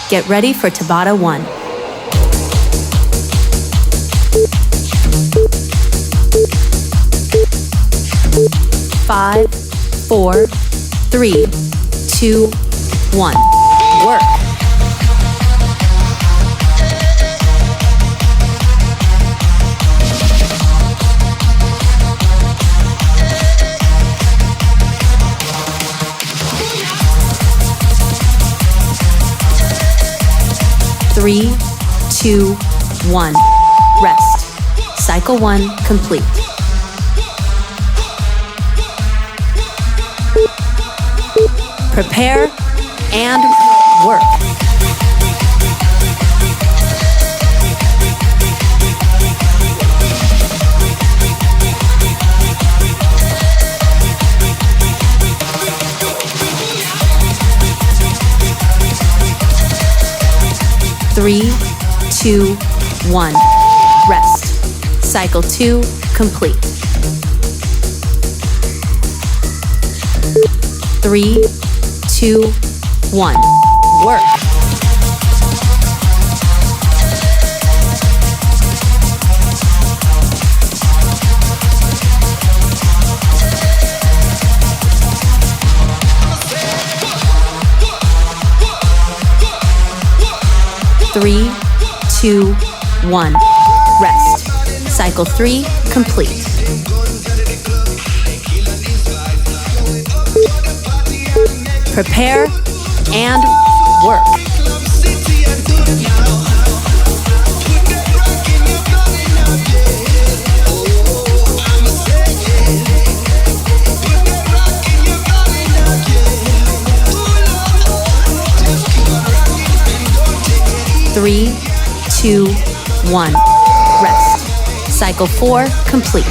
Get ready for Tabata 1. Five, 4, 3, 2, 1. Work. Three, 2, 1. Rest. Cycle 1 complete. Prepare and work. Three, 2, 1. Rest. Cycle 2 complete. 3, 2, 1. Work. Three, 2, 1. Rest. Cycle 3 complete. Prepare and work. Three, 2, 1. Rest. Cycle 4 complete.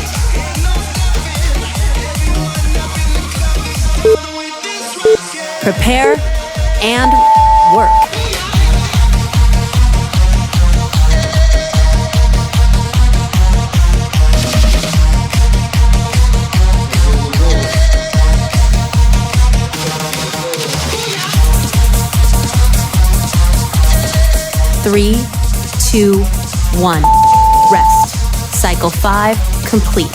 Prepare and work. Three, 2, 1. Rest. Cycle 5 complete.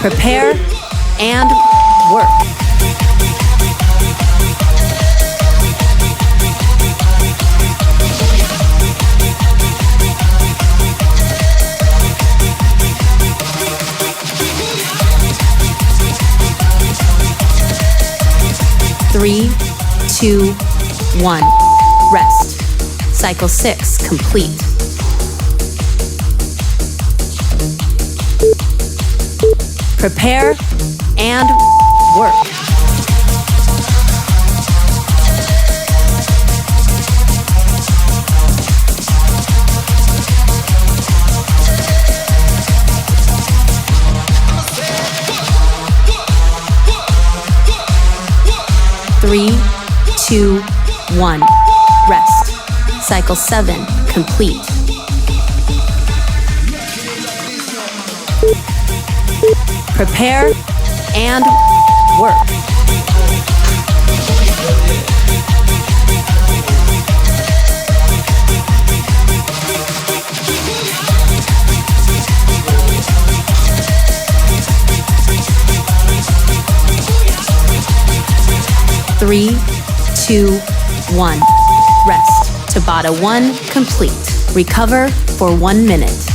Prepare and work. Three, 2, 1. Rest. Cycle 6 complete. Prepare and work. Three, 2, 1. Rest. Cycle 7 complete. Prepare and work. Three, 2, 1. Rest. Tabata 1 complete. Recover for 1 minute.